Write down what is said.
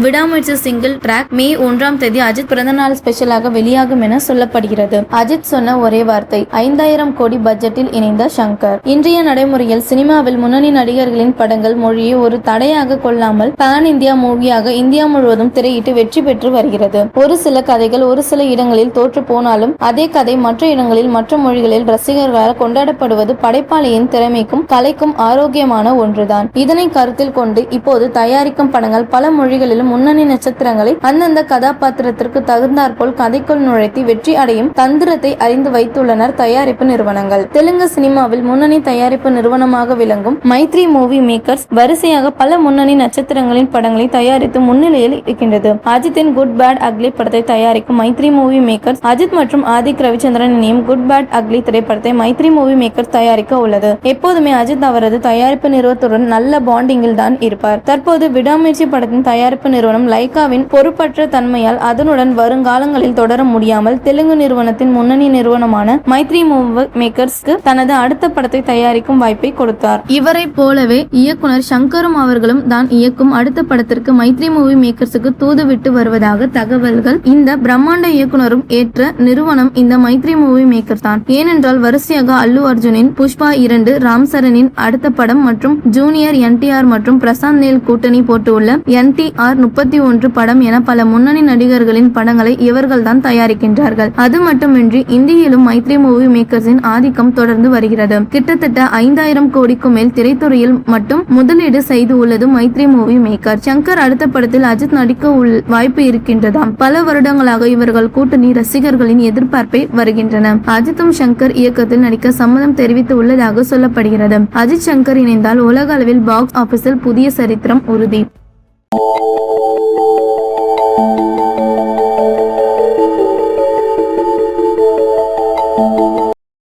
விடாமுயற்சி single track மே 1ஆம் தேதி அஜித் பிறந்தநாள் ஸ்பெஷலாக வெளியாகும் என சொல்லப்படுகிறது. அஜித் சொன்ன ஒரே வார்த்தை 5000 கோடி பட்ஜெட்டில் இணைந்த ஷங்கர். இன்றைய நடைமுறையில் சினிமாவில் முன்னணி நடிகர்களின் படங்கள் மொழியை ஒரு தடையாக கொள்ளாமல் பேன் இந்தியா மூவியாக இந்தியா முழுவதும் திரையிட்டு வெற்றி பெற்று வருகிறது. ஒரு சில கதைகள் ஒரு சில இடங்களில் தோற்று போனாலும் அதே கதை மற்ற இடங்களில் மற்ற மொழிகளில் ரசிகர்களால் கொண்டாடப்படுவது படைப்பாளியின் திறமைக்கும் கலைக்கும் ஆரோக்கியமான ஒன்றுதான். இதனை கருத்தில் கொண்டு இப்போது தயாரிக்கும் படங்கள் பல மொழிகளிலும் முன்னணி நட்சத்திரங்களை அந்தந்த கதாபாத்திரத்திற்கு தகுந்தாற்போல் கதைக்குள் நுழைத்து வெற்றி அடையும் தந்திரத்தை அறிந்து வைத்துள்ளனர் தயாரிப்பு நிறுவனங்கள். தெலுங்கு சினிமாவில் முன்னணி தயாரிப்பு நிறுவனமாக விளங்கும் மைத்ரி மூவி மேக்கர்ஸ் வரிசையாக பல முன்னணி நட்சத்திரங்களின் படங்களை தயாரித்து முன்னிலையில் இருக்கின்றது. அஜித்தின் குட் பேட் அக்லி படத்தை தயாரிக்கும் மைத்ரி மூவி மேக்கர்ஸ் அஜித் மற்றும் ஆதிக் ரவிச்சந்திரன் இணையும் குட் பேட் அக்லி திரைப்படத்தை மைத்ரி மூவி மேக்கர்ஸ் தயாரிக்க உள்ளது. எப்போதுமே அஜித் அவரது தயாரிப்பு நிறுவனத்துடன் நல்ல பாண்டிங்கில் தான் இருப்பார். தற்போது விடாமுயற்சி படத்தின் தயாரிப்பு நிறுவனம் லைகாவின் பொறுப்பற்ற தன்மையால் அதனுடன் வருங்காலங்களில் தொடர முடியாமல் தெலுங்கு நிறுவனத்தின் முன்னணி நிறுவனமான மைத்ரி மூவி மேக்கர்ஸ்க்கு தனது அடுத்த படத்தை தயாரிக்கும் வாய்ப்பை கொடுத்தார். இவரை போலவே இயக்குனர் ஷங்கரும் அவர்களும் தான் இயக்கும் அடுத்த படத்திற்கு மைத்ரி மூவி மேக்கர்ஸுக்கு தூது விட்டு வருவதாக தகவல்கள். இந்த பிரம்மாண்ட இயக்குனரும் ஏற்ற நிறுவனம் இந்த மைத்ரி மூவி மேக்கர்ஸ் தான். ஏனென்றால் வரிசையாக அல்லு அர்ஜுனின் புஷ்பா 2, ராம் சரணின் அடுத்த படம் மற்றும் ஜூனியர் NTR மற்றும் பிரசாந்த் நீல் கூட்டணி போட்டுள்ள NTR 31 படம் என பல முன்னணி நடிகர்களின் படங்களை இவர்கள் தான் தயாரிக்கின்றார்கள். அது மட்டுமின்றி இந்தியிலும் மைத்ரி மூவி மேக்கர்ஸின் ஆதிக்கம் தொடர்ந்து வருகிறது. கிட்டத்தட்ட 5000 கோடிக்கு மேல் திரைத்துறையில் மட்டும் முதலீடு செய்து உள்ளது மைத்ரி மூவி மேக்கர். ஷங்கர் அடுத்த படத்தில் அஜித் நடிக்க வாய்ப்பு இருக்கின்றதாம். பல வருடங்களாக இவர்கள் கூட்டணி ரசிகர்களின் எதிர்பார்ப்பை வருகின்றன. அஜித்தும் ஷங்கர் இயக்கத்தில் நடிக்க சம்மதம் தெரிவித்து உள்ளதாக சொல்லப்படுகிறது. அஜித் ஷங்கர் இணைந்தால் உலக அளவில் பாக்ஸ் ஆபீஸில் புதிய சரித்திரம் உறுதி.